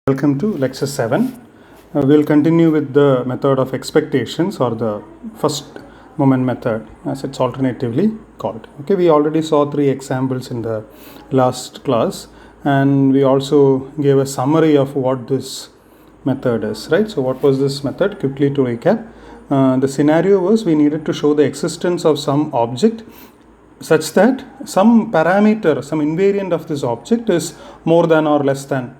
Welcome to lecture 7. We'll continue with the method of expectations, or the first moment method as it's alternatively called. Okay, we already saw 3 examples in the last class, and we also gave a summary of what this method is, right? So what was this method? Quickly to recap, the scenario was we needed to show the existence of some object such that some parameter, some invariant of this object is more than or less than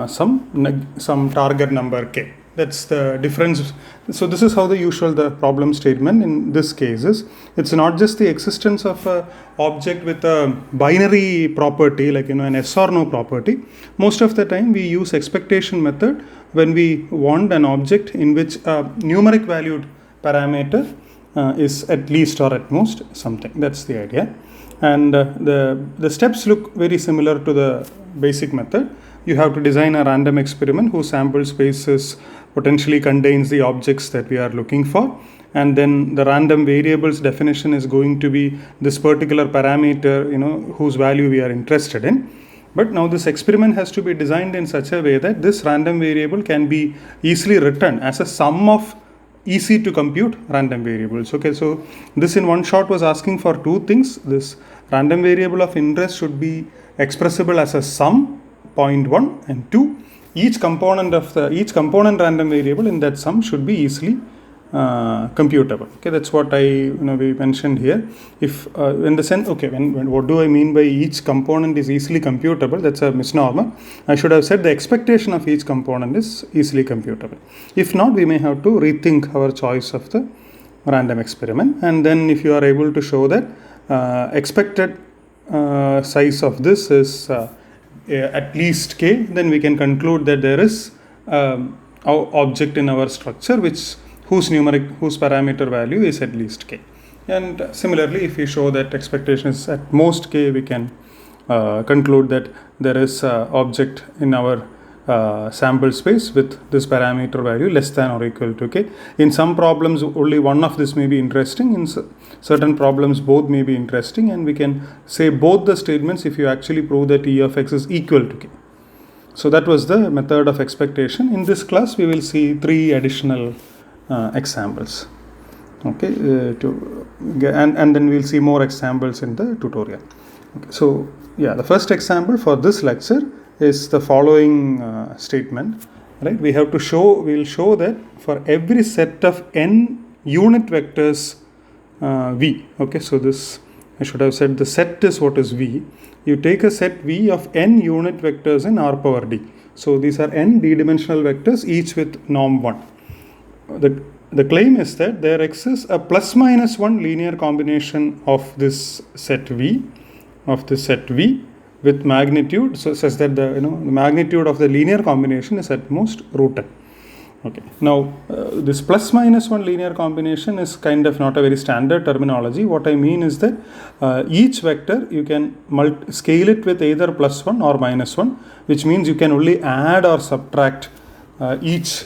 some target number k. That's the difference. So this is how the problem statement in this case is. It's not just the existence of a object with a binary property like an yes or no property. Most of the time we use expectation method when we want an object in which a numeric valued parameter is at least or at most something. That's the idea. And the steps look very similar to the basic method. You have to design a random experiment whose sample space potentially contains the objects that we are looking for, and then the random variables definition is going to be this particular parameter whose value we are interested in. But now this experiment has to be designed in such a way that this random variable can be easily written as a sum of easy to compute random variables. Okay, so this in one shot was asking for two things. This random variable of interest should be expressible as a sum, point 1, and 2. Each component random variable in that sum should be easily computable. Okay, that's what we mentioned here. If in the sense, okay, when what do I mean by each component is easily computable? That's a misnomer. I should have said the expectation of each component is easily computable. If not, we may have to rethink our choice of the random experiment. And then if you are able to show that expected size of this is at least k, then we can conclude that there is object in our structure whose parameter value is at least k. And similarly, if we show that expectation is at most k, we can conclude that there is object in our sample space with this parameter value less than or equal to k. In some problems, only one of this may be interesting. In certain problems, both may be interesting, and we can say both the statements if you actually prove that E of x is equal to k. So that was the method of expectation. In this class, we will see 3 additional examples. Okay, and then we'll see more examples in the tutorial. Okay, so the first example for this lecture is the following statement. Right, we'll show that for every set of n unit vectors v. Okay, so this I should have said the set is what is v. You take a set v of n unit vectors in R power d. So these are n d-dimensional vectors, each with norm 1. The claim is that there exists a plus minus 1 linear combination of this set v, with magnitude such that the magnitude of the linear combination is at most root n. Okay. Now this plus minus 1 linear combination is kind of not a very standard terminology. What I mean is that each vector you can scale it with either plus 1 or minus 1, which means you can only add or subtract each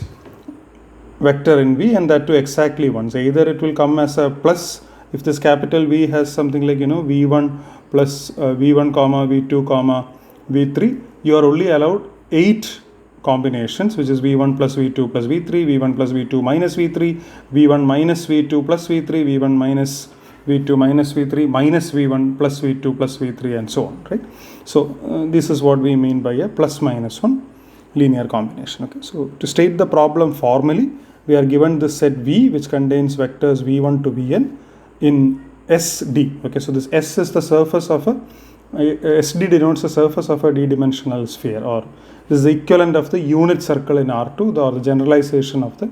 vector in v, and that to exactly once. Either it will come as a plus if this capital V has something like v1 plus v1 comma v2 comma v3. You are only allowed 8 combinations, which is v1 plus v2 plus v3, v1 plus v2 minus v3, v1 minus v2 plus v3, v1 minus v2 minus v3 minus v1 plus v2 plus v3, and so on. Right. So this is what we mean by a plus minus 1 linear combination. Okay. So to state the problem formally, we are given this set V which contains vectors v1 to vn in SD. Okay, so this S is the surface of SD denotes the surface of a d-dimensional sphere, or this is the equivalent of the unit circle in R2, or the generalization of the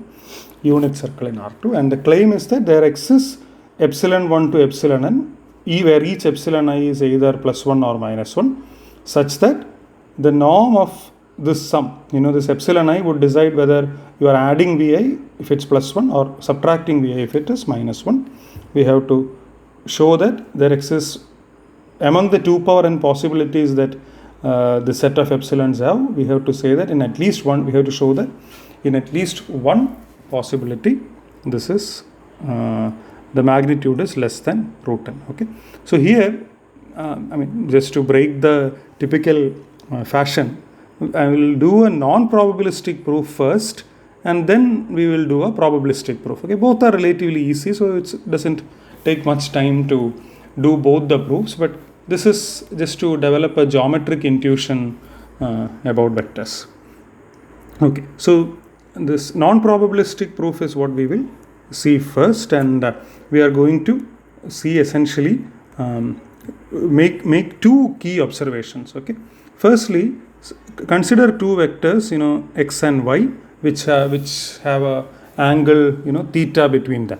unit circle in R2. And the claim is that there exists epsilon 1 to epsilon n, where each epsilon I is either plus 1 or minus 1, such that the norm of this sum, this epsilon I would decide whether you are adding vi if it's plus 1 or subtracting vi if it is minus 1. We have to show that there exists among the 2 power n possibilities that the set of epsilons have. We have to say that in at least one, we have to show that in at least one possibility, this is the magnitude is less than root n. Okay, so here, just to break the typical fashion, I will do a non-probabilistic proof first, and then we will do a probabilistic proof. Okay, both are relatively easy, so it doesn't take much time to do both the proofs, but this is just to develop a geometric intuition about vectors. Okay, so this non-probabilistic proof is what we will see first, and we are going to see essentially make two key observations. Okay, firstly, consider two vectors, x and y, which have a angle theta between them.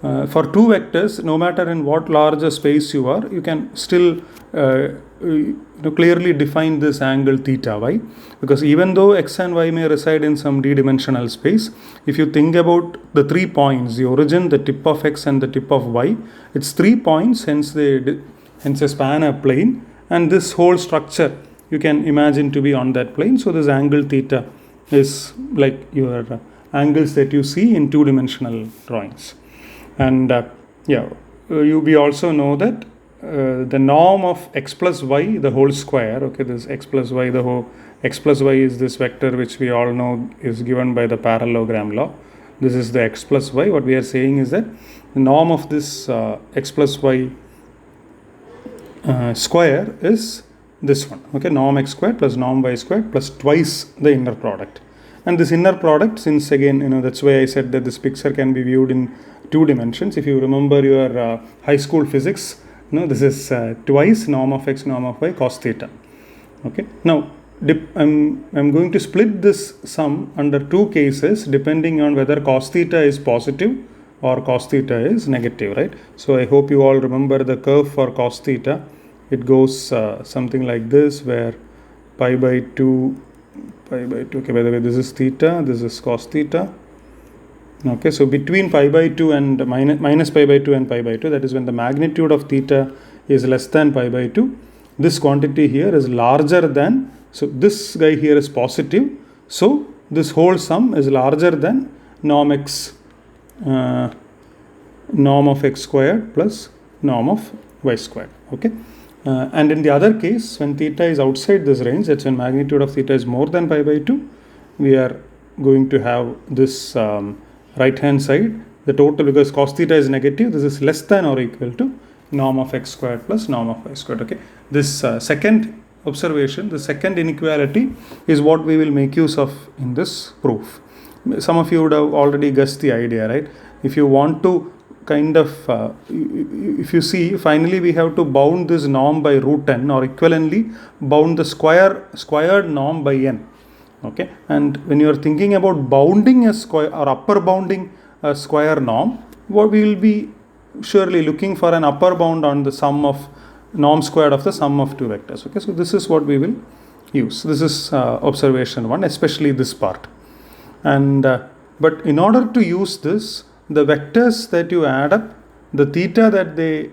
For two vectors, no matter in what larger space you are, you can still clearly define this angle theta. Why? Because even though x and y may reside in some d-dimensional space, if you think about the 3 points, the origin, the tip of x and the tip of y, it's 3 points, hence they span a plane, and this whole structure you can imagine to be on that plane. So this angle theta is like your angles that you see in two-dimensional drawings. And we also know that the norm of x plus y the whole square, okay, this x plus y is this vector which we all know is given by the parallelogram law. This is the x plus y. What we are saying is that the norm of this x plus y square is this one, okay, norm x squared plus norm y squared plus twice the inner product. And this inner product, since again, that's why I said that this picture can be viewed in two dimensions. If you remember your high school physics, this is twice norm of x, norm of y, cos theta. Okay. Now, I'm going to split this sum under two cases depending on whether cos theta is positive or cos theta is negative, right? So I hope you all remember the curve for cos theta. It goes something like this, where pi by 2, okay, by the way, this is theta, this is cos theta. Okay, so between pi by 2 and minus pi by 2 and pi by 2, that is when the magnitude of theta is less than pi by 2, this quantity here is larger than, so this guy here is positive, so this whole sum is larger than norm of x squared plus norm of y squared. Okay. And in the other case, when theta is outside this range, that's when magnitude of theta is more than pi by 2, we are going to have this right hand side, the total, because cos theta is negative, this is less than or equal to norm of x squared plus norm of y squared. Okay, this second observation, the second inequality, is what we will make use of in this proof. Some of you would have already guessed the idea, right? If you want to kind of, if you see, finally we have to bound this norm by root n, or equivalently bound the squared norm by n. Okay, and when you are thinking about bounding a square or upper bounding a square norm, what we will be surely looking for an upper bound on the sum of norm squared of the sum of two vectors. Okay, so this is what we will use. This is observation 1, especially this part. And but in order to use this, the vectors that you add up, the theta that they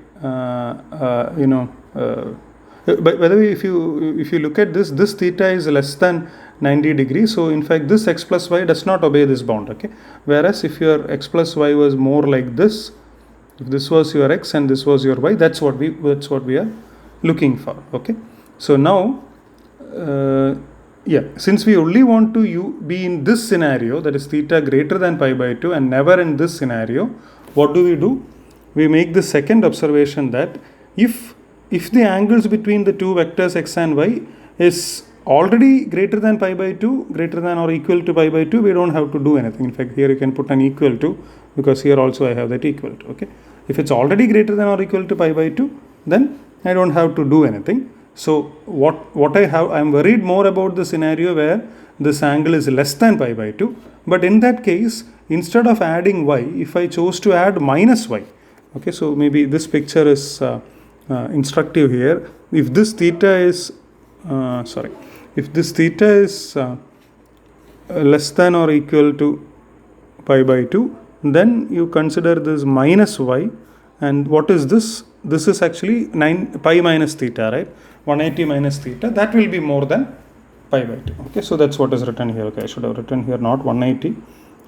by the way, if you look at this theta is less than 90 degrees, so in fact this x plus y does not obey this bound. Okay, whereas if your x plus y was more like this, if this was your x and this was your y, that's what we are looking for. Okay, so now since we only want to be in this scenario, that is theta greater than pi by 2, and never in this scenario, what do? We make the second observation that if the angles between the two vectors x and y is already greater than pi by 2, greater than or equal to pi by 2, we don't have to do anything. In fact, here you can put an equal to, because here also I have that equal to. Okay, if it's already greater than or equal to pi by 2, then I don't have to do anything. So what I have, I am worried more about the scenario where this angle is less than pi by 2. But in that case, instead of adding y, if I chose to add minus y, okay, so maybe this picture is instructive here. If this theta is less than or equal to pi by 2, then you consider this minus y, and what is this? This is actually pi minus theta, right? 180 minus theta, that will be more than pi by 2. Okay, so that's what is written here. Okay, I should have written here not 180,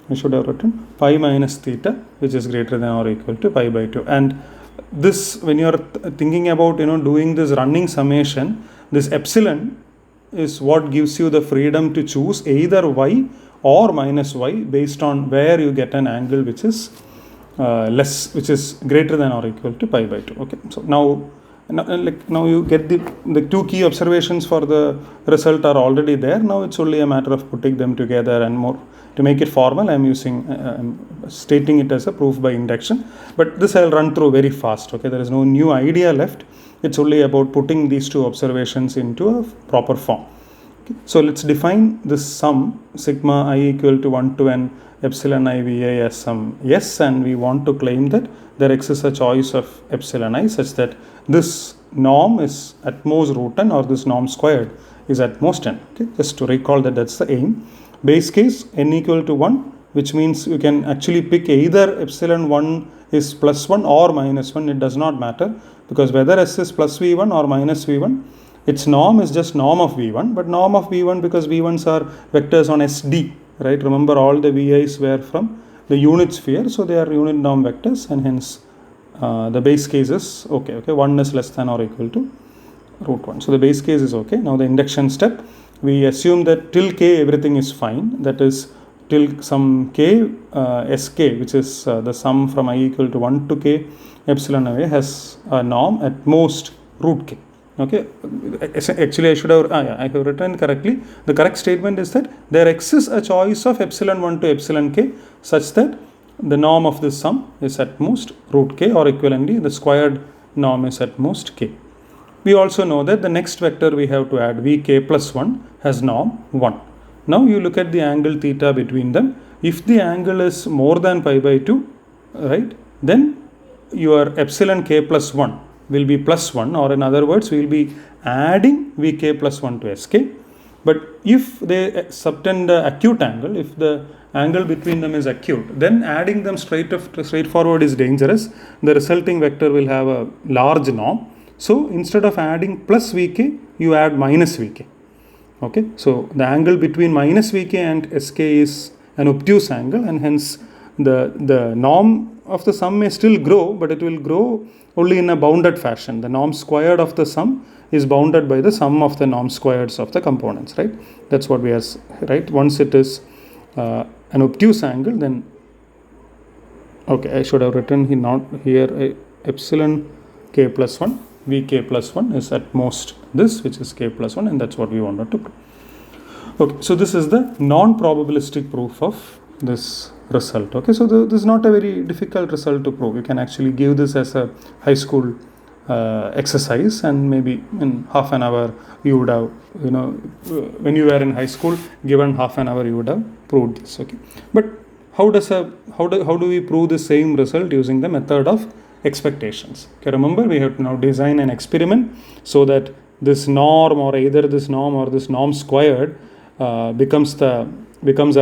I should have written pi minus theta, which is greater than or equal to pi by 2. And this, when you are thinking about doing this running summation, this epsilon is what gives you the freedom to choose either y or minus y based on where you get an angle which is which is greater than or equal to pi by 2. Okay, so now you get the two key observations for the result are already there. Now it's only a matter of putting them together, and more to make it formal I'm stating it as a proof by induction, but this I'll run through very fast. Okay, there is no new idea left. It's only about putting these two observations into a proper form. Okay. So let's define this sum sigma I equal to 1 to n epsilon I VA as some S, and we want to claim that there exists a choice of epsilon I such that this norm is at most root n, or this norm squared is at most n. Okay, just to recall that that's the aim. Base case n equal to 1, which means you can actually pick either epsilon 1 is plus 1 or minus 1. It does not matter, because whether S is plus V1 or minus V1, its norm is just norm of V1, but norm of V1 because V1s are vectors on SD, right? Remember, all the VIs were from the unit sphere, so they are unit norm vectors, and hence the base case is okay. 1 is less than or equal to root 1. So the base case is okay. Now the induction step, we assume that till k everything is fine. That is, till some k sk, which is the sum from I equal to 1 to k epsilon away, has a norm at most root k. Okay, actually I should have I have written correctly. The correct statement is that there exists a choice of epsilon 1 to epsilon k such that the norm of this sum is at most root k, or equivalently the squared norm is at most k. We also know that the next vector we have to add, vk plus 1, has norm 1. Now you look at the angle theta between them. If the angle is more than pi by 2, right, then your epsilon k plus 1 will be plus 1, or in other words, we will be adding vk plus 1 to sk. But if they subtend the acute angle, if the angle between them is acute, then adding them straightforward is dangerous. The resulting vector will have a large norm. So instead of adding plus vk, you add minus vk. Okay, so the angle between minus vk and sk is an obtuse angle, and hence the norm of the sum may still grow, but it will grow only in a bounded fashion. The norm squared of the sum is bounded by the sum of the norm squareds of the components, right? That's what we are, right? Once it is an obtuse angle, then okay, I should have written here epsilon k plus 1, vk plus 1 is at most this, which is k plus 1, and that's what we wanted to prove. Okay, so this is the non-probabilistic proof of this result. Okay, so this is not a very difficult result to prove. You can actually give this as a high school exercise, and maybe in half an hour you would have, when you were in high school, given half an hour you would have proved this. Okay, but how do we prove the same result using the method of expectations? Okay, remember, we have to now design an experiment so that this norm, or either this norm or this norm squared, becomes a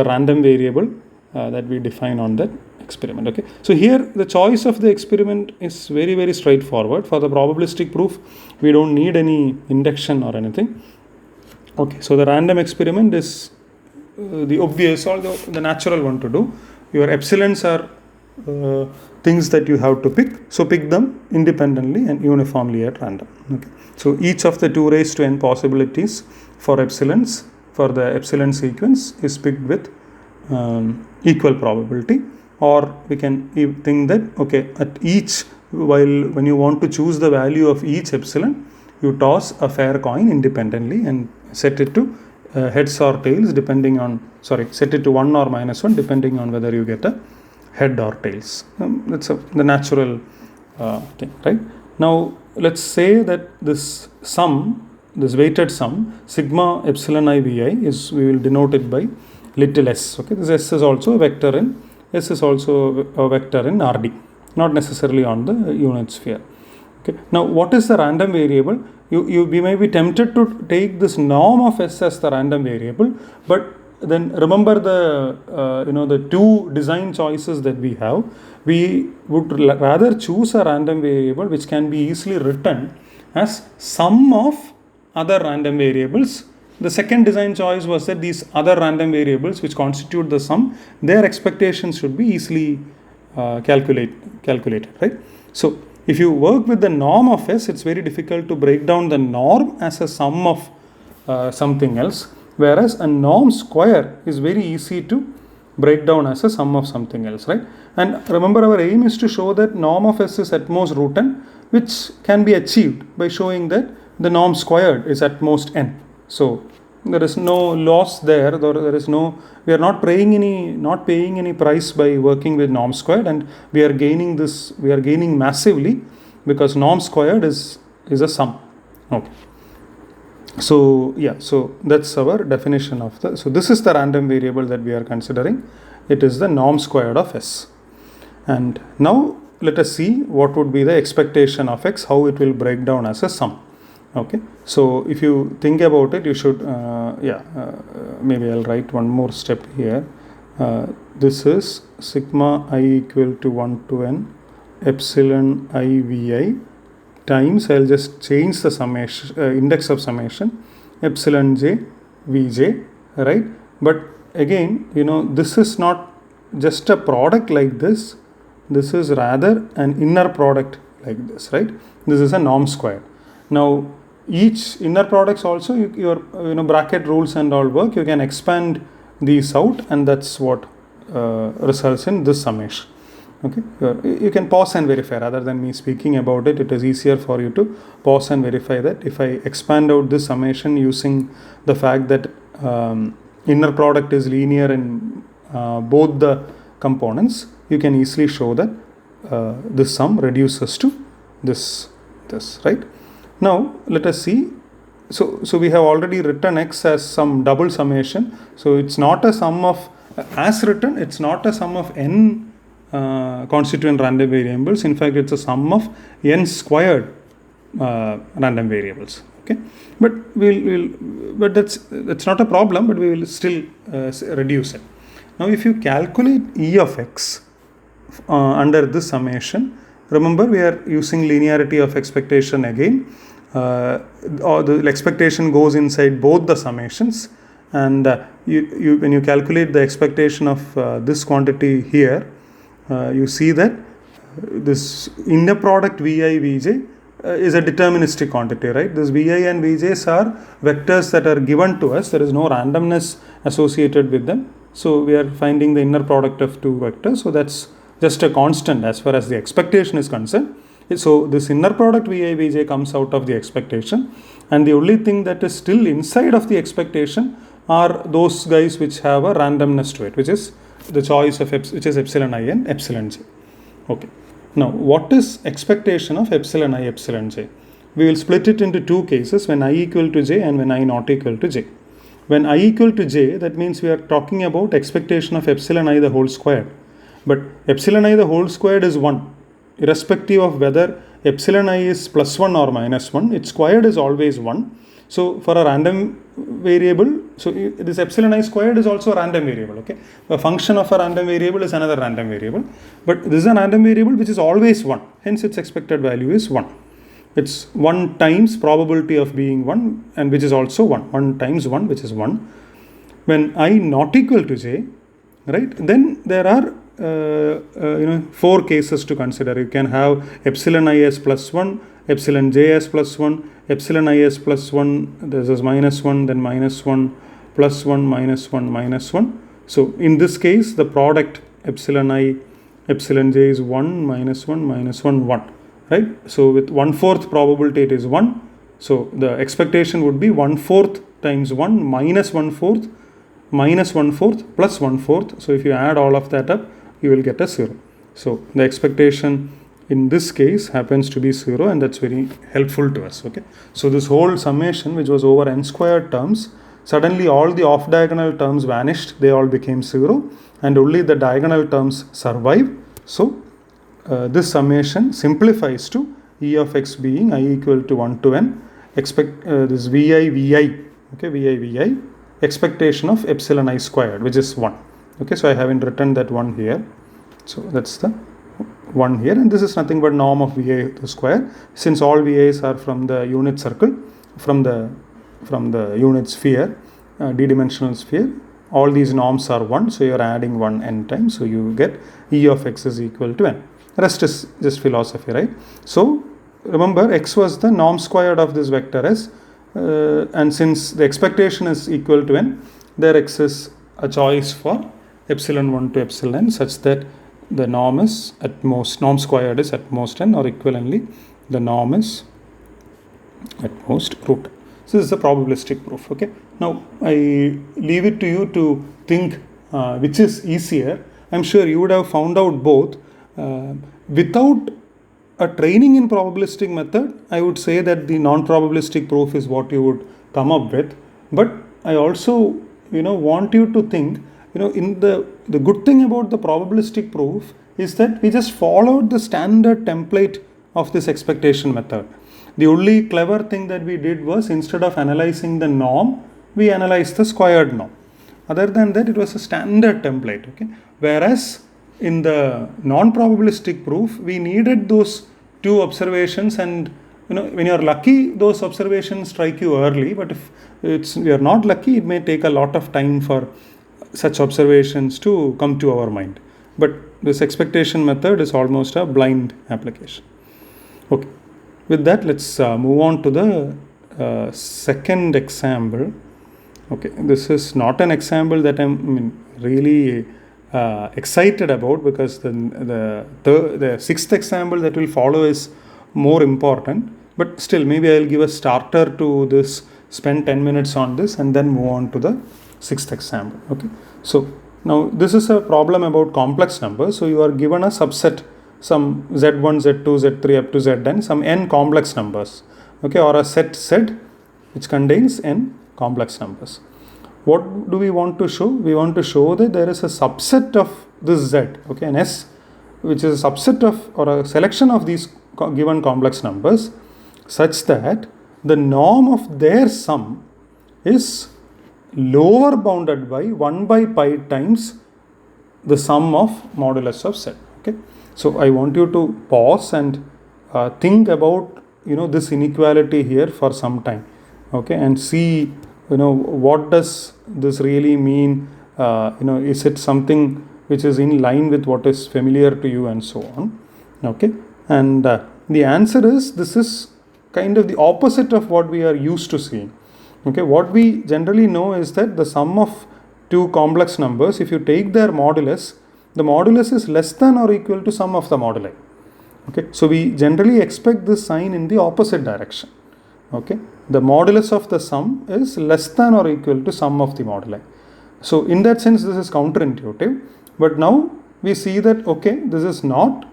random variable that we define on that experiment. Okay, so here the choice of the experiment is very, very straightforward. For the probabilistic proof, we don't need any induction or anything. Okay, so the random experiment is the obvious or the natural one to do. Your epsilons are things that you have to pick, so pick them independently and uniformly at random. Okay, so each of the 2 raised to n possibilities for epsilons, for the epsilon sequence, is picked with equal probability. Or we can think that, okay, at each, when you want to choose the value of each epsilon, you toss a fair coin independently and set it to heads or tails set it to 1 or minus 1 depending on whether you get a head or tails. That's the natural thing, right? Now let's say that this sum, this weighted sum, sigma epsilon I vi, we will denote it by little s. Okay, this s is also a vector in Rd, not necessarily on the unit sphere. Okay, now what is the random variable? We may be tempted to take this norm of s as the random variable, but then remember the two design choices that we have. We would rather choose a random variable which can be easily written as sum of other random variables. The second design choice was that these other random variables which constitute the sum, their expectations should be easily calculated, right? So if you work with the norm of s, it's very difficult to break down the norm as a sum of something else, whereas a norm square is very easy to break down as a sum of something else, right? And remember, our aim is to show that norm of S is at most root n, which can be achieved by showing that the norm squared is at most n. So there is no loss there, there is no, we are not paying any price by working with norm squared, and we are gaining massively because norm squared is a sum. Okay. So yeah, so that's our definition of the, so this is the random variable that we are considering. It is the norm squared of S. And now let us see what would be the expectation of X, how it will break down as a sum. Okay, so if you think about it, you should, maybe I'll write one more step here. This is sigma I equal to 1 to n epsilon I vi times, I'll just change the summation, index of summation, epsilon j vj, right? But again, this is not just a product like this. This is rather an inner product like this, right? This is a norm squared. Now, each inner products also, your bracket rules and all work. You can expand these out, and that's what results in this summation. Okay, you can pause and verify. Rather than me speaking about it, it is easier for you to pause and verify that. If I expand out this summation using the fact that inner product is linear in both the components, you can easily show that this sum reduces to this, right? Now let us see. So we have already written X as some double summation. So it's not a sum of, as written, it's not a sum of n constituent random variables. In fact, it's a sum of n squared random variables. Okay, but but that's not a problem. But we will still reduce it. Now, if you calculate E of X under this summation, remember we are using linearity of expectation again. Or the expectation goes inside both the summations, and when you calculate the expectation of this quantity here, you see that this inner product Vi Vj is a deterministic quantity, right? This Vi and Vj's are vectors that are given to us. There is no randomness associated with them. So we are finding the inner product of two vectors. So that's just a constant as far as the expectation is concerned. So this inner product Vi Vj comes out of the expectation, and the only thing that is still inside of the expectation are those guys which have a randomness to it, which is the choice of which is epsilon I and epsilon j. Okay. Now, what is expectation of epsilon I, epsilon j? We will split it into two cases, when I equal to j and when I not equal to j. When I equal to j, that means we are talking about expectation of epsilon I the whole squared. But epsilon I the whole squared is 1. Irrespective of whether epsilon I is plus 1 or minus 1, its squared is always 1. So for a random variable, so this epsilon I squared is also a random variable. Okay, a function of a random variable is another random variable, but this is a random variable which is always 1. Hence its expected value is 1. It's 1 times probability of being 1, and which is also 1. 1 times 1, which is 1. When I not equal to j, right, then there are 4 cases to consider. You can have epsilon I as plus 1, epsilon j as plus 1, epsilon I as plus 1, this is minus 1, then minus 1, plus 1, minus 1, minus 1. So in this case, the product epsilon I, epsilon j is 1, minus 1, minus 1, 1, right? So with 1/4 probability it is 1. So the expectation would be 1/4 times 1 minus 1/4 minus 1/4 plus 1/4. So if you add all of that up, you will get a 0. So the expectation in this case happens to be 0, and that's very helpful to us. Okay, so this whole summation, which was over n squared terms, suddenly all the off diagonal terms vanished. They all became 0, and only the diagonal terms survive. So this summation simplifies to E of x being I equal to 1 to n, expect this Vi Vi, okay, Vi Vi, expectation of epsilon I squared, which is 1. Okay, so I haven't written that 1 here. So that's the 1 here, and this is nothing but norm of Vi to square, since all Vi's are from the unit circle, from the unit sphere, d-dimensional sphere. All these norms are 1, so you are adding 1 n times, so you get E of x is equal to n. Rest is just philosophy, right? So remember, x was the norm squared of this vector as and since the expectation is equal to n, there exists a choice for epsilon 1 to epsilon n such that the norm is at most, norm squared is at most n, or equivalently the norm is at most root. So this is a probabilistic proof. Okay. Now I leave it to you to think which is easier. I'm sure you would have found out both. Without a training in probabilistic method, I would say that the non-probabilistic proof is what you would come up with. But I also, want you to think, in the good thing about the probabilistic proof is that we just followed the standard template of this expectation method. The only clever thing that we did was, instead of analyzing the norm, we analyzed the squared norm. Other than that, it was a standard template. Okay. Whereas in the non-probabilistic proof, we needed those two observations, and when you are lucky, those observations strike you early. But if we are not lucky, it may take a lot of time for such observations to come to our mind. But this expectation method is almost a blind application. Okay. With that, let's move on to the second example. Okay, this is not an example that I'm really excited about, because the sixth example that will follow is more important. But still, maybe I'll give a starter to this, spend 10 minutes on this, and then move on to the sixth example. Okay, so now this is a problem about complex numbers. So you are given a subset, some z1, z2, z3 up to zn, some n complex numbers, okay, or a set Z which contains n complex numbers. What do we want to show? We want to show that there is a subset of this Z, okay, an S, which is a subset of, or a selection of these given complex numbers, such that the norm of their sum is lower bounded by 1 by pi times the sum of modulus of Z. Okay. So I want you to pause and think about this inequality here for some time, okay, and see what does this really mean. Is it something which is in line with what is familiar to you, and so on. Okay, and the answer is, this is kind of the opposite of what we are used to seeing. Okay, what we generally know is that the sum of two complex numbers, if you take their modulus, the modulus is less than or equal to sum of the moduli. Okay, so we generally expect this sign in the opposite direction. Okay, the modulus of the sum is less than or equal to sum of the moduli. So in that sense, this is counterintuitive. But now we see that, okay, this is not,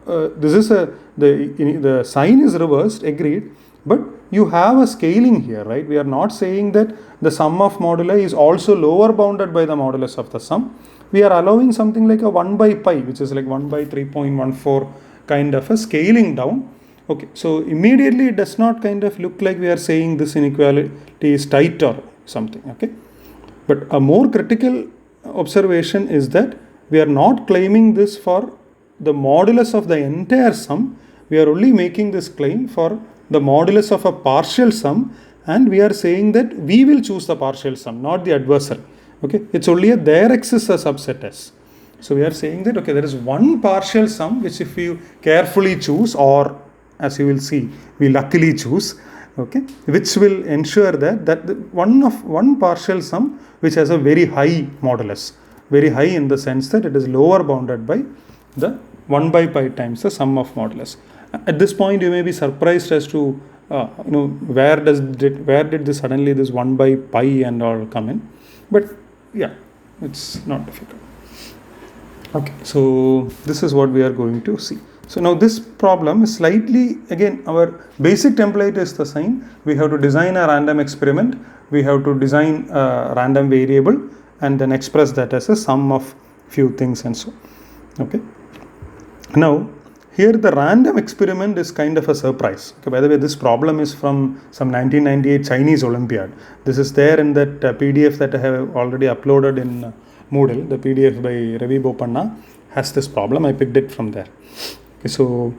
the sign is reversed, agreed, but you have a scaling here, right? We are not saying that the sum of moduli is also lower bounded by the modulus of the sum. We are allowing something like a 1 by pi, which is like 1 by 3.14 kind of a scaling down. Okay, so immediately it does not kind of look like we are saying this inequality is tight or something. Okay, but a more critical observation is that we are not claiming this for the modulus of the entire sum. We are only making this claim for the modulus of a partial sum, and we are saying that we will choose the partial sum, not the adversary. Okay, it's only there exists a subset S. So we are saying that, okay, there is one partial sum which if you carefully choose, or as you will see, we luckily choose, okay, which will ensure that one partial sum which has a very high modulus, very high in the sense that it is lower bounded by the 1 by pi times the sum of modulus. At this point, you may be surprised as to where did this suddenly this 1 by pi and all come in, but yeah, it's not difficult. Okay, so this is what we are going to see. So now this problem is slightly, again, our basic template is the same. We have to design a random experiment, we have to design a random variable, and then express that as a sum of few things and so. Okay, now here the random experiment is kind of a surprise. Okay, by the way, this problem is from some 1998 Chinese Olympiad. This is there in that PDF that I have already uploaded in Moodle. The PDF by Ravi Bopanna has this problem. I picked it from there. Okay, so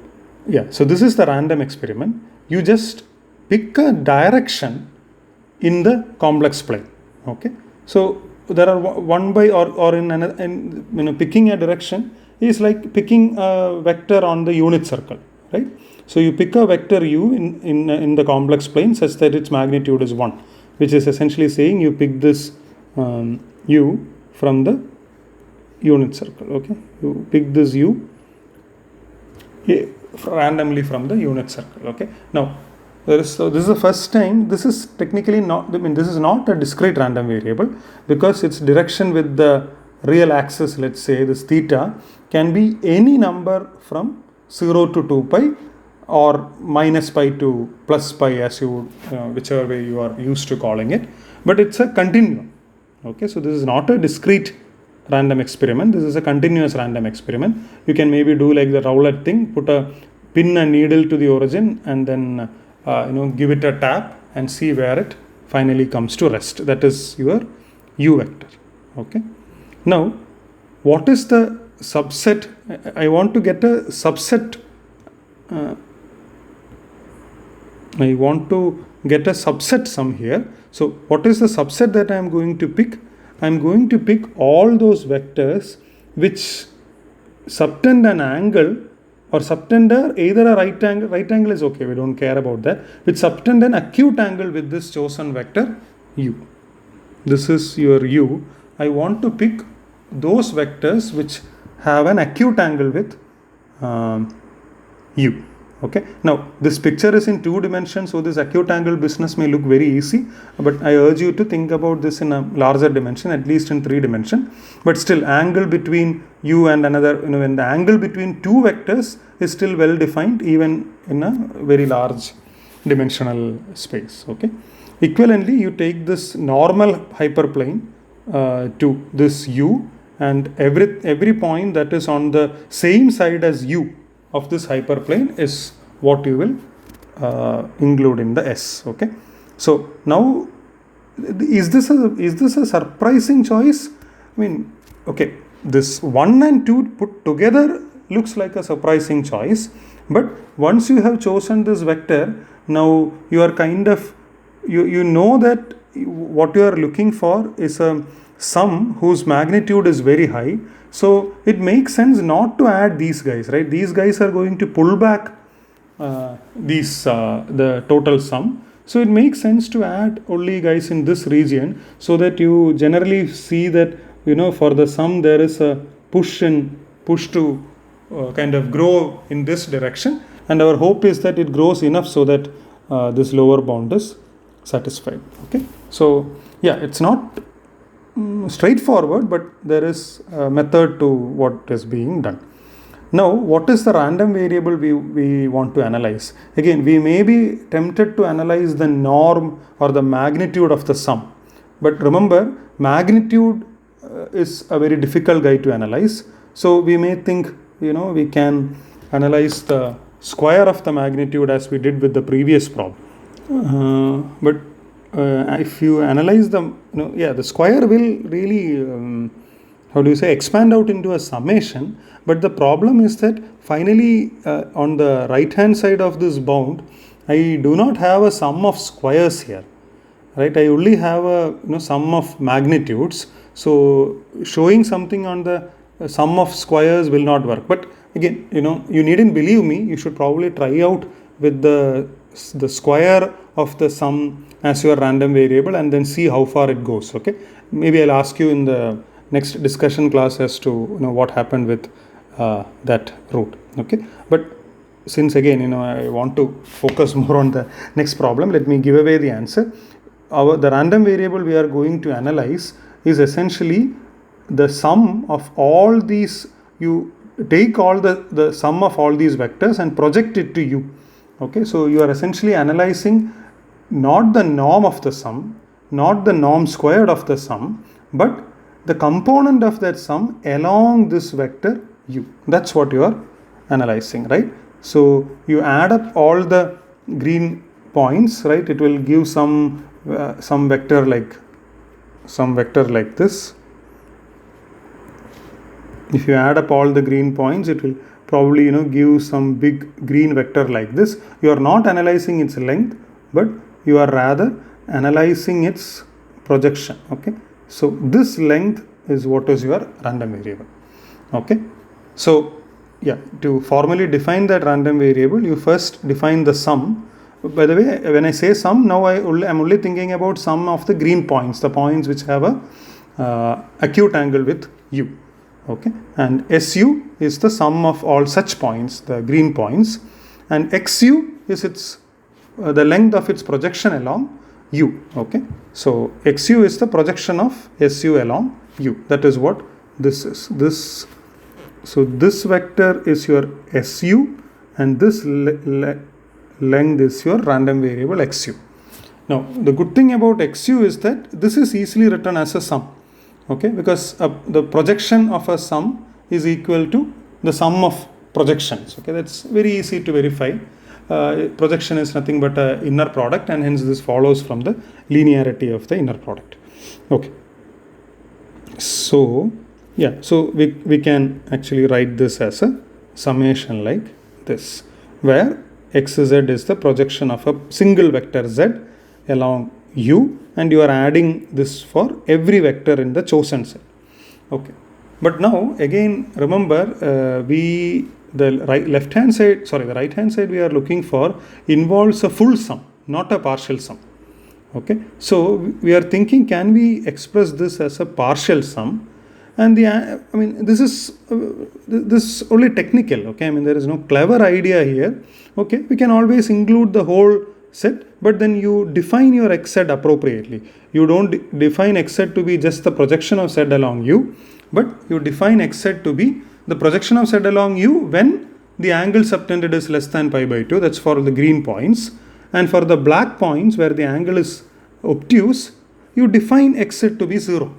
yeah, so this is the random experiment. You just pick a direction in the complex plane. Okay, so there are one by or in another, picking a direction is like picking a vector on the unit circle. right? So you pick a vector u in the complex plane such that its magnitude is 1, which is essentially saying you pick this u from the unit circle. Okay, you pick this u randomly from the unit circle. Okay, now so this is the first time. This is technically not, this is not a discrete random variable, because its direction with the real axis, let's say this theta, can be any number from 0 to 2 pi or minus pi to plus pi, as you whichever way you are used to calling it, but it's a continuum. Okay, so this is not a discrete random experiment, this is a continuous random experiment. You can maybe do like the roulette thing, put a pin and needle to the origin and then give it a tap and see where it finally comes to rest. That is your u vector. Okay, now what is the subset? I want to get a subset. I want to get a subset sum here. So what is the subset that I am going to pick? I am going to pick all those vectors which subtend an angle, or subtend either a right angle is okay, we don't care about that, which subtend an acute angle with this chosen vector u. This is your u. I want to pick those vectors which have an acute angle with u. Okay, now this picture is in 2 dimensions, so this acute angle business may look very easy, but I urge you to think about this in a larger dimension, at least in 3 dimension. But still, angle between u and another, when the angle between 2 vectors is still well defined even in a very large dimensional space. Okay, equivalently, you take this normal hyperplane to this u, and every point that is on the same side as u of this hyperplane is what you will include in the S. Okay, so now is this a surprising choice? I mean, okay, this 1 and 2 put together looks like a surprising choice, but once you have chosen this vector, now you are kind of you know that what you are looking for is a sum whose magnitude is very high. So it makes sense not to add these guys, right? These guys are going to pull back the total sum. So it makes sense to add only guys in this region, so that you generally see that for the sum there is a push to kind of grow in this direction, and our hope is that it grows enough so that this lower bound is satisfied. Okay, so yeah, it's not straightforward, but there is a method to what is being done. Now, what is the random variable we want to analyze? Again, we may be tempted to analyze the norm or the magnitude of the sum, but remember, magnitude is a very difficult guy to analyze. So we may think we can analyze the square of the magnitude as we did with the previous problem, but if you analyze the the square will really expand out into a summation. But the problem is that finally on the right hand side of this bound, I do not have a sum of squares here, right? I only have a sum of magnitudes. So showing something on the sum of squares will not work. But again, you needn't believe me, you should probably try out with the square of the sum as your random variable and then see how far it goes. Okay, maybe I'll ask you in the next discussion class as to what happened with that root. Okay, but since again I want to focus more on the next problem, let me give away the answer. The random variable we are going to analyze is essentially the sum of all these. You take all the sum of all these vectors and project it to u. Okay, so you are essentially analyzing not the norm of the sum, not the norm squared of the sum, but the component of that sum along this vector u. That's what you are analyzing, right? So you add up all the green points, right? It will give some vector like this. If you add up all the green points, it will probably give some big green vector like this. You are not analyzing its length, but you are rather analyzing its projection. Okay, so this length is what is your random variable. Okay, so to formally define that random variable, you first define the sum. By the way, when I say sum, now I'm only thinking about sum of the green points, the points which have a acute angle with u. Okay, and SU is the sum of all such points, the green points, and XU is its the length of its projection along u. Okay, so XU is the projection of SU along u. That is what this is. So this vector is your SU, and this length is your random variable XU. Now the good thing about XU is that this is easily written as a sum. Okay, because the projection of a sum is equal to the sum of projections. Okay, that's very easy to verify. Projection is nothing but an inner product, and hence this follows from the linearity of the inner product. Okay, so so we can actually write this as a summation like this, where xz is the projection of a single vector z along u, and you are adding this for every vector in the chosen set. Okay, but now again remember, the right hand side we are looking for involves a full sum, not a partial sum. Okay, so we are thinking, can we express this as a partial sum? And this is only technical. Okay, I mean, there is no clever idea here. Okay, we can always include the whole set, but then you define your x set appropriately. You don't define x set to be just the projection of z along u, but you define x set to be the projection of z along u when the angle subtended is less than pi by 2. That's for the green points. And for the black points where the angle is obtuse, you define x set to be 0.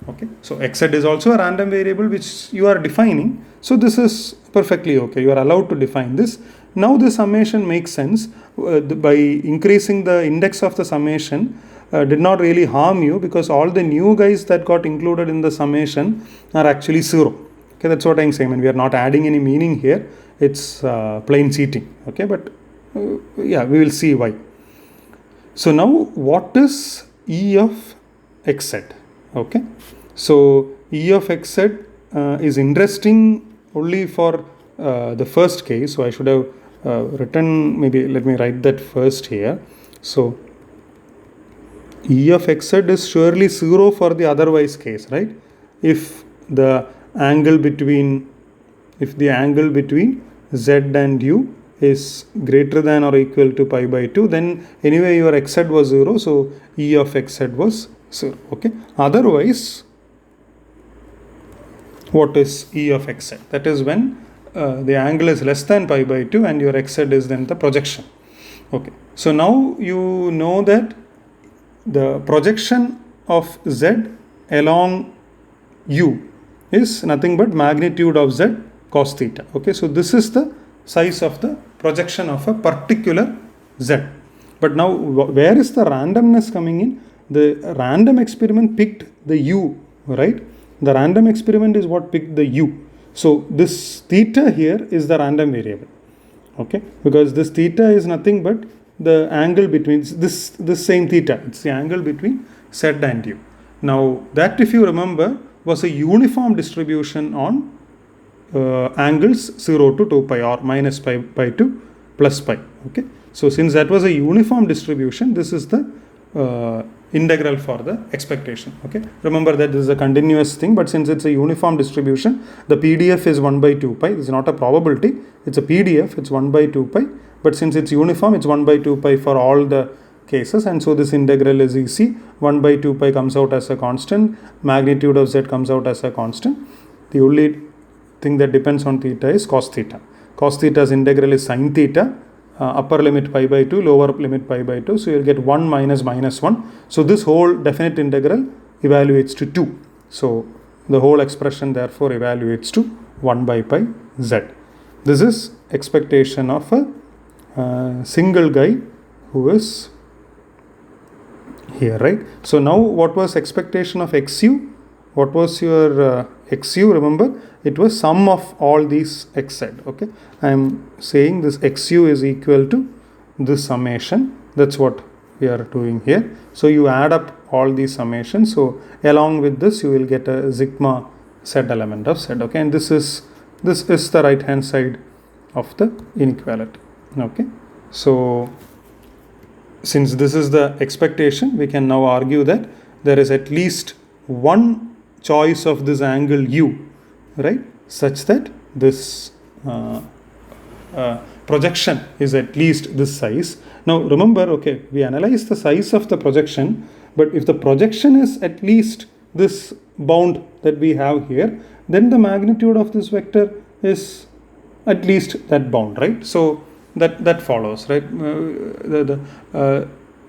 Okay, so x set is also a random variable which you are defining. So this is perfectly okay. You are allowed to define this. Now the summation makes sense. By increasing the index of the summation did not really harm you, because all the new guys that got included in the summation are actually 0. Okay, that's what I'm saying. And we are not adding any meaning here. It's plain cheating. Okay, but we will see why. So now what is E of x set? Okay, so E of x set is interesting only for the first case. So I should have written, maybe let me write that first here. So E of x set is surely 0 for the otherwise case, right? If the angle between z and u is greater than or equal to pi by 2, then anyway your x set was 0, so E of x set was 0. Okay, otherwise what is E of x set? That is when the angle is less than pi by 2 and your x set is then the projection. Okay, so now you know that the projection of z along u is nothing but magnitude of z cos theta. Okay, so this is the size of the projection of a particular z. But now where is the randomness coming in? The random experiment picked the u, right? The random experiment is what picked the u. So this theta here is the random variable. Okay, because this theta is nothing but the angle between this same theta. It's the angle between z and u. Now that, if you remember, was a uniform distribution on angles 0 to 2 pi or minus pi by 2 plus pi. Okay, so since that was a uniform distribution, this is the integral for the expectation. Okay, remember that this is a continuous thing, but since it's a uniform distribution, the PDF is 1 by 2 pi. This is not a probability, it's a PDF, it's 1 by 2 pi, but since it's uniform, it's 1 by 2 pi for all the cases, and so this integral is easy. 1 by 2 pi comes out as a constant, magnitude of z comes out as a constant. The only thing that depends on theta is cos theta. Cos theta's integral is sin theta, upper limit pi by 2, lower limit pi by 2, so you'll get 1 minus minus 1. So this whole definite integral evaluates to 2. So the whole expression therefore evaluates to 1 by pi z. This is expectation of a single guy who is here, right? So now what was expectation of xu? What was your xu? Remember, it was sum of all these x z. Okay, I am saying this xu is equal to this summation. That's what we are doing here. So you add up all these summations. So along with this, you will get a sigma z element of z. Okay, and this is this is the right hand side of the inequality. Okay, so since this is the expectation, we can now argue that there is at least one choice of this angle u, right, such that this projection is at least this size. Now remember, okay, we analyze the size of the projection, but if the projection is at least this bound that we have here, then the magnitude of this vector is at least that bound, right? So that follows, right?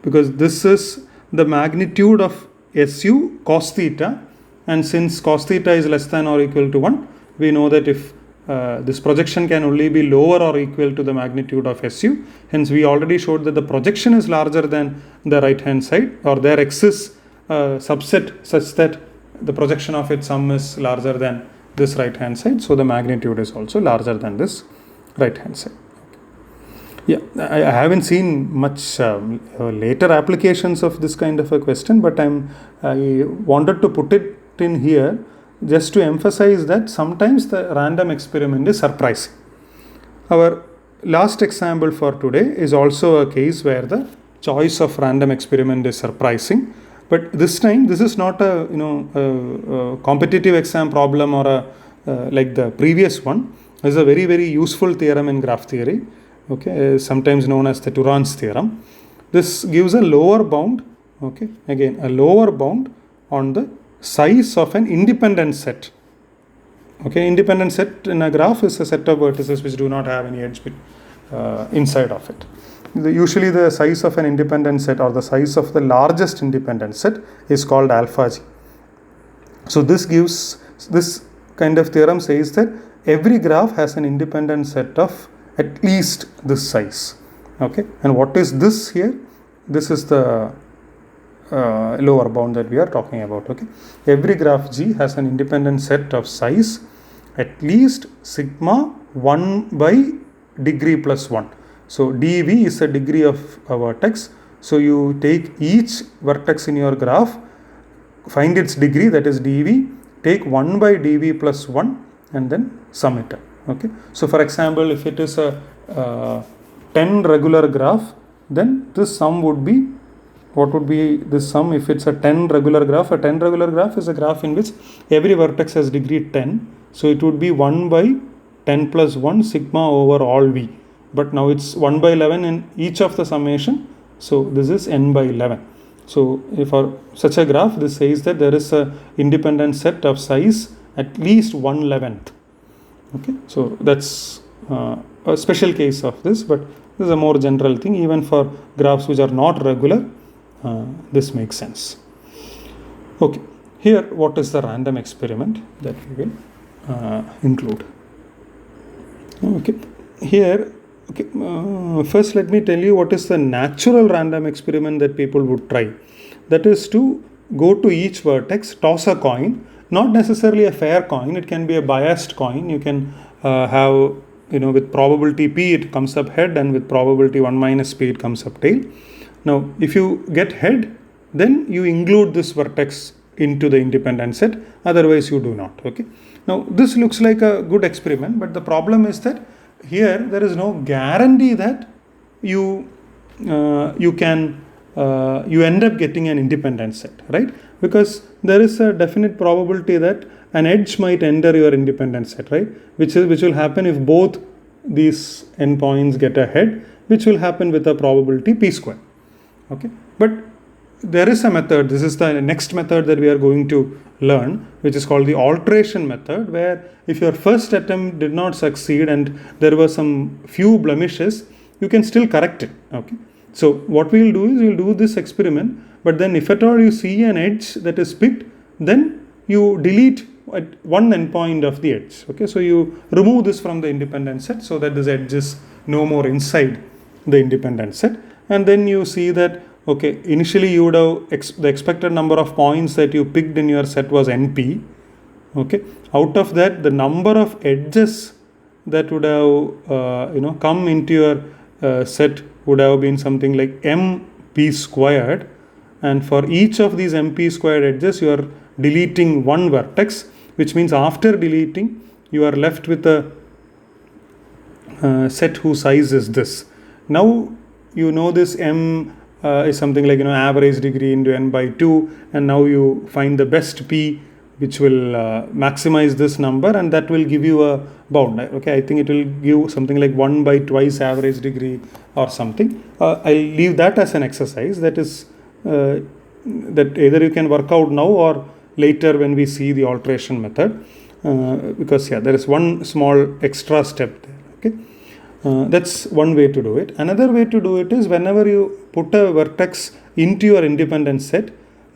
Because this is the magnitude of SU cos theta, and since cos theta is less than or equal to 1, we know that if this projection can only be lower or equal to the magnitude of SU. Hence, we already showed that the projection is larger than the right hand side, or there exists a subset such that the projection of its sum is larger than this right hand side. So the magnitude is also larger than this right hand side. Yeah, I haven't seen much later applications of this kind of a question, but I wanted to put it in here just to emphasize that sometimes the random experiment is surprising. Our last example for today is also a case where the choice of random experiment is surprising, but this time this is not a a competitive exam problem or a like the previous one. This is a very, very useful theorem in graph theory, okay, sometimes known as the Teurons Theorem. This gives a lower bound, okay, again a lower bound on the size of an independent set. Okay, independent set in a graph is a set of vertices which do not have any edge inside of it. Usually the size of an independent set, or the size of the largest independent set, is called alpha g. So this kind of theorem says that every graph has an independent set of at least this size. Okay, and what is this here? This is the lower bound that we are talking about. Okay, every graph G has an independent set of size at least sigma 1 by degree plus 1. So dV is the degree of a vertex. So you take each vertex in your graph, find its degree, that is dV, take 1 by dV plus 1 and then sum it up. Okay, so for example, if it is a 10 regular graph, then this sum would be, what would be this sum if it's a 10 regular graph? A 10 regular graph is a graph in which every vertex has degree 10. So it would be 1 by 10 plus 1 sigma over all V. But now it's 1 by 11 in each of the summation. So this is n by 11. So for such a graph, this says that there is a independent set of size at least 1/11. Okay, so that's a special case of this, but this is a more general thing. Even for graphs which are not regular, this makes sense. Okay, here what is the random experiment that we will include? Okay, here, okay, first let me tell you what is the natural random experiment that people would try. That is to go to each vertex, toss a coin, not necessarily a fair coin, it can be a biased coin. You can have, with probability P it comes up head, and with probability 1 minus P it comes up tail. Now, if you get head, then you include this vertex into the independent set, otherwise you do not. Okay. Now, this looks like a good experiment, but the problem is that here there is no guarantee that you end up getting an independent set, right? Because there is a definite probability that an edge might enter your independent set, right? Which will happen if both these endpoints get a head, which will happen with a probability p square. Okay, but there is a method. This is the next method that we are going to learn, which is called the alteration method, where if your first attempt did not succeed and there were some few blemishes, you can still correct it. Okay, so what we will do is we will do this experiment, but then if at all you see an edge that is picked, then you delete at one endpoint of the edge. Okay, so you remove this from the independent set so that this edge is no more inside the independent set, and then you see that, okay, initially you would have the expected number of points that you picked in your set was NP. Okay, out of that, the number of edges that would have come into your set would have been something like MP squared, and for each of these MP squared edges you are deleting one vertex, which means after deleting you are left with a set whose size is this. Now you know this m is something like average degree into n by 2, and now you find the best p which will maximize this number, and that will give you a bound. Okay, I think it will give something like 1 by twice average degree or something. I'll leave that as an exercise. That is that either you can work out now or later when we see the alteration method, because there is one small extra step there. Okay, that's one way to do it. Another way to do it is whenever you put a vertex into your independent set,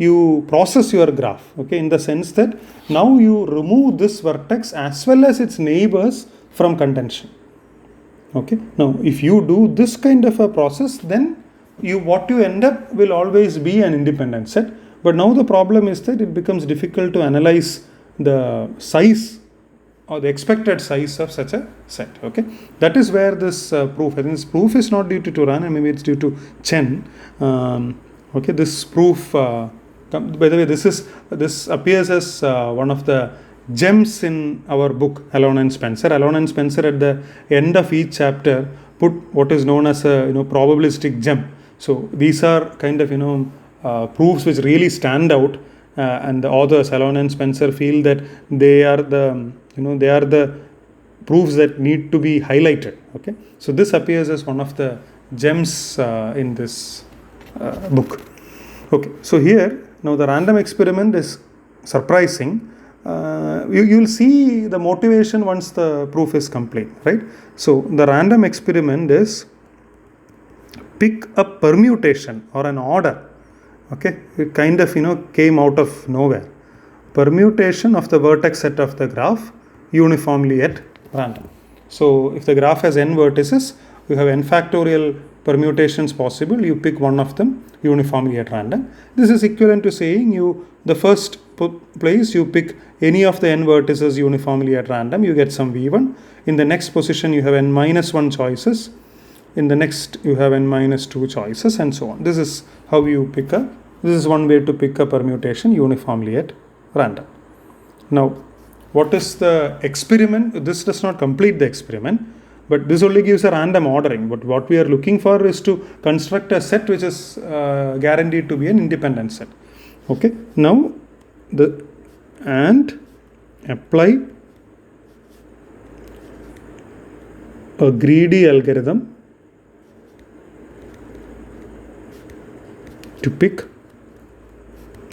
you process your graph, okay, in the sense that now you remove this vertex as well as its neighbors from contention. Okay, now if you do this kind of a process, then what you end up will always be an independent set. But now the problem is that it becomes difficult to analyze the size or the expected size of such a set. Okay, that is where this proof, I think this proof is not due to Teurons, and maybe it's due to Chen. Okay, this proof, by the way, this appears as one of the gems in our book Alone and Spencer. Alone and Spencer at the end of each chapter put what is known as a probabilistic gem. So these are kind of proofs which really stand out, and the authors Alone and Spencer feel that they are the proofs that need to be highlighted. Okay, so this appears as one of the gems in this book. Okay, so here now the random experiment is surprising. You will see the motivation once the proof is complete, right? So the random experiment is pick a permutation or an order. Okay, it kind of came out of nowhere. Permutation of the vertex set of the graph uniformly at random. So if the graph has n vertices, you have n factorial permutations possible. You pick one of them uniformly at random. This is equivalent to saying the first place you pick any of the n vertices uniformly at random, you get some v1. In the next position you have n minus 1 choices. In the next you have n minus 2 choices, and so on. This is how you pick this is one way to pick a permutation uniformly at random. Now, what is the experiment? This does not complete the experiment, but this only gives a random ordering. But what we are looking for is to construct a set which is guaranteed to be an independent set. Okay, now and apply a greedy algorithm to pick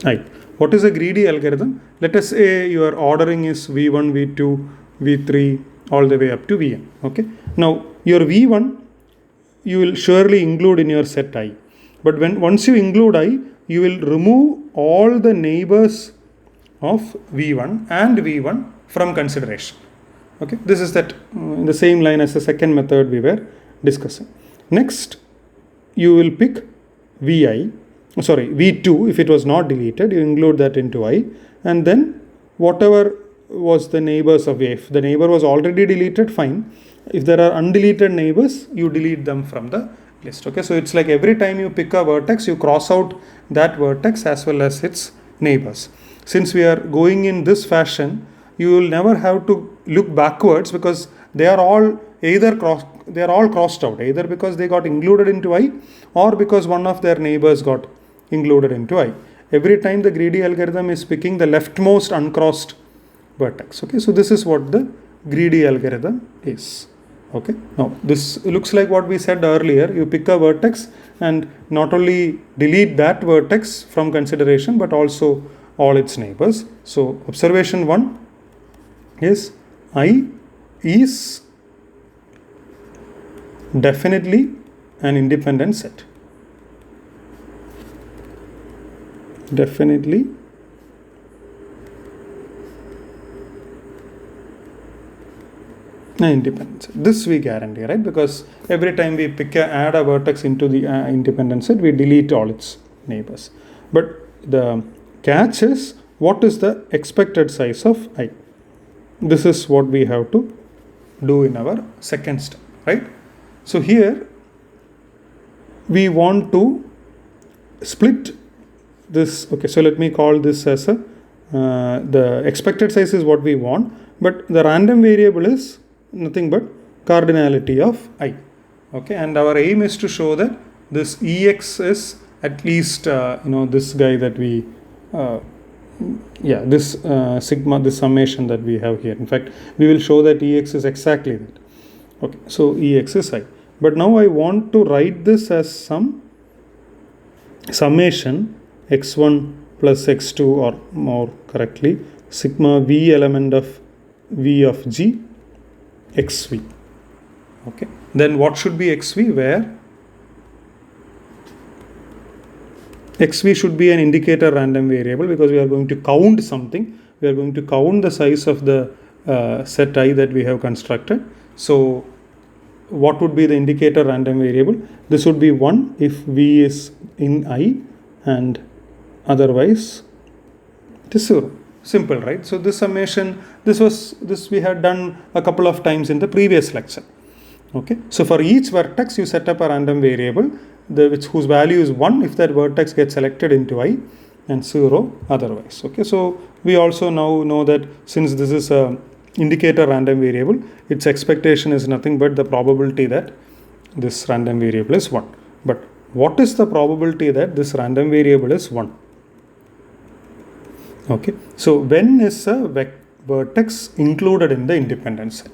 I. What is a greedy algorithm? Let us say your ordering is v1, v2, v3 all the way up to vn. Okay, now your v1 you will surely include in your set I, but once you include I, you will remove all the neighbors of v1 and v1 from consideration. Okay, this is that in the same line as the second method we were discussing. Next, you will pick v2. If it was not deleted, you include that into I, and then whatever was the neighbors of a. If the neighbor was already deleted, fine. If there are undeleted neighbors, you delete them from the list. Okay, so it's like every time you pick a vertex, you cross out that vertex as well as its neighbors. Since we are going in this fashion, you will never have to look backwards, because they are all crossed out, either because they got included into I or because one of their neighbors got included into I. Every time the greedy algorithm is picking the leftmost uncrossed vertex. Okay, so this is what the greedy algorithm is. Okay, now this looks like what we said earlier. You pick a vertex and not only delete that vertex from consideration, but also all its neighbors. So observation 1 is I is definitely an independent set. Definitely an independent set. This we guarantee, right? Because every time we add a vertex into the independent set, we delete all its neighbors. But the catch is, what is the expected size of I? This is what we have to do in our second step, right? So here we want to split this. Okay, so let me call this as the expected size is what we want, but the random variable is nothing but cardinality of I. Okay, and our aim is to show that this Ex is at least this guy that we this sigma, this summation that we have here. In fact, we will show that Ex is exactly that. Okay, so Ex is I. But now I want to write this as some summation x1 plus x2, or more correctly sigma v element of v of g xv. Okay, then what should be xv? Where xv should be an indicator random variable, because we are going to count something. We are going to count the size of the set I that we have constructed. So what would be the indicator random variable? This would be 1 if v is in I, and otherwise it is 0. Simple, right? So this summation, this we had done a couple of times in the previous lecture. Okay, so for each vertex you set up a random variable whose value is 1 if that vertex gets selected into I, and 0 otherwise. Okay, so we also now know that since this is a indicator random variable, its expectation is nothing but the probability that this random variable is 1. But what is the probability that this random variable is 1? Okay, so when is a vertex included in the independent set?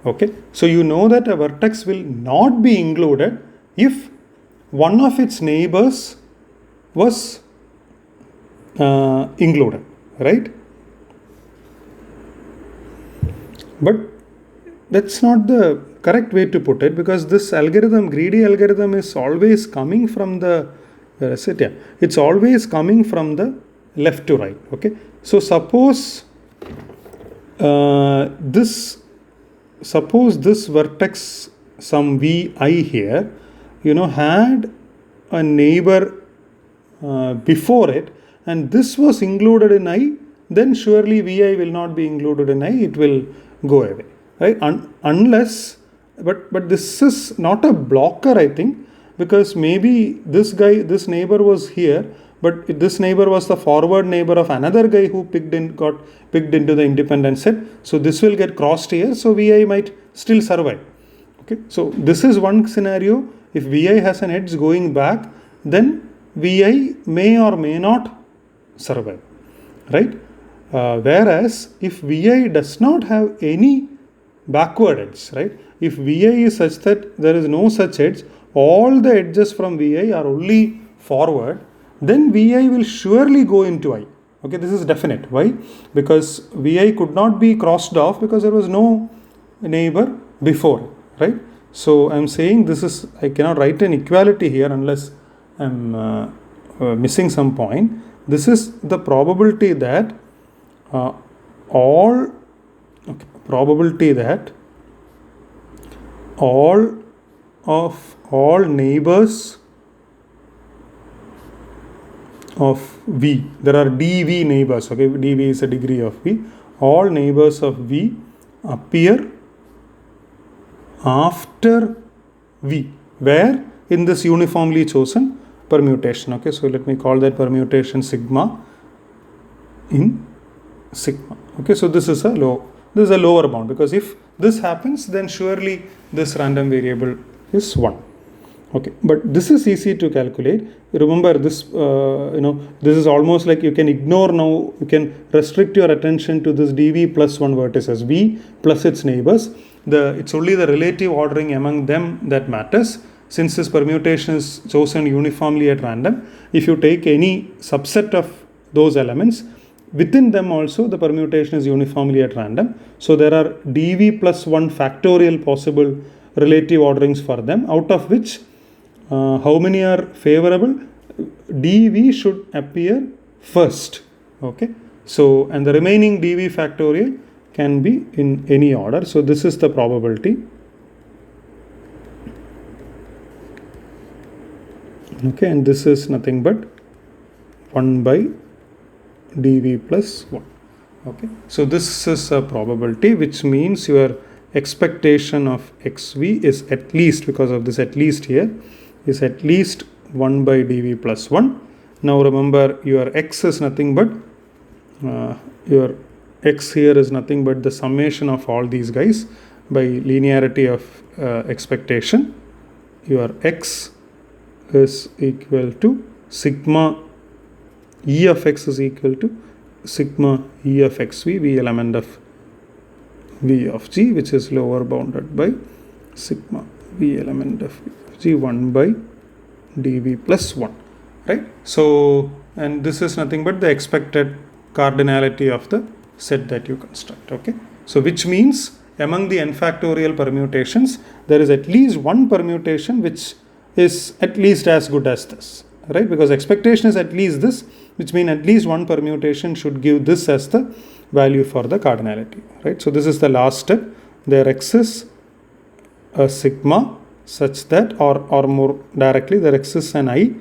Okay, so you know that a vertex will not be included if one of its neighbors was included, right? But that's not the correct way to put it, because this algorithm, greedy algorithm, is always coming from the, where is it? Yeah, it's always coming from the left to right. Okay, so suppose this vertex, some vi here, had a neighbor before it, and this was included in I, then surely vi will not be included in I, it will go away, right? Unless, but this is not a blocker, I think, because maybe this neighbor was here, but this neighbor was the forward neighbor of another guy who got picked into the independent set. So this will get crossed here, so vi might still survive. Okay, so this is one scenario. If vi has an edge going back, then vi may or may not survive, right? Whereas if vi does not have any backward edge, right? If vi is such that there is no such edge, all the edges from vi are only forward, then vi will surely go into I. Okay, this is definite. Why? Because vi could not be crossed off because there was no neighbor before, right? So I'm saying this is, I cannot write an equality here unless I'm missing some point. This is the probability that all neighbors of V, there are dV neighbors, okay, dV is a degree of V, all neighbors of V appear after V, where in this uniformly chosen permutation. Okay, so let me call that permutation sigma in sigma. Okay, so this is a lower bound, because if this happens, then surely this random variable is 1. Okay, but this is easy to calculate. Remember this, this is almost like you can ignore now, you can restrict your attention to this dV plus 1 vertices, V plus its neighbors. It's only the relative ordering among them that matters. Since this permutation is chosen uniformly at random, if you take any subset of those elements, within them also the permutation is uniformly at random. So there are dV plus 1 factorial possible relative orderings for them, out of which how many are favorable? dV should appear first. Okay, so and the remaining dV factorial can be in any order. So this is the probability. Okay, and this is nothing but 1 by dV plus 1. Okay, so this is a probability, which means your expectation of xv is at least, because of this at least here, is at least 1 by dV plus 1. Now remember, your x is nothing but your x here is nothing but the summation of all these guys by linearity of expectation. Your x is equal to sigma e of x is equal to sigma e of xv, v element of v of g, which is lower bounded by sigma v element of v of g 1 by dv plus 1, right? So, and this is nothing but the expected cardinality of the set that you construct, okay? So, which means among the n factorial permutations, there is at least one permutation which is at least as good as this, right? Because expectation is at least this, which means at least one permutation should give this as the value for the cardinality, right? So, this is the last step. There exists a sigma such that, or more directly, there exists an I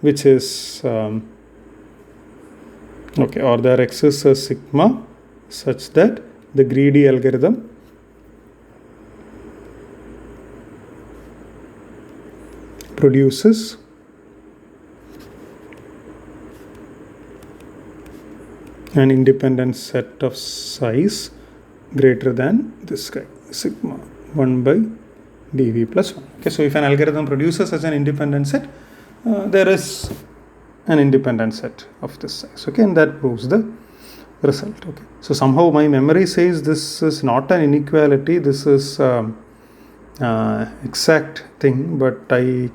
which is okay, or there exists a sigma such that the greedy algorithm produces an independent set of size greater than this guy, sigma 1 by dv plus 1. Okay, so if an algorithm produces such an independent set, there is an independent set of this size, okay, and that proves the result, okay. So somehow my memory says this is not an inequality, this is exact thing, but I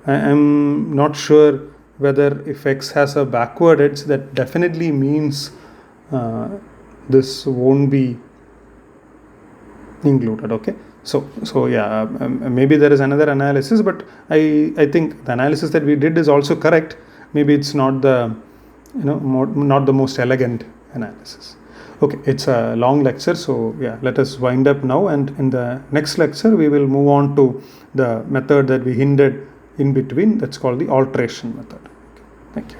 am not sure whether if x has a backward edge, that definitely means this won't be included, okay. So yeah, maybe there is another analysis, but I think the analysis that we did is also correct. Maybe it's not the not the most elegant analysis. Okay, it's a long lecture, so yeah, let us wind up now, and in the next lecture we will move on to the method that we hinted in between, that's called the alteration method. Okay, thank you.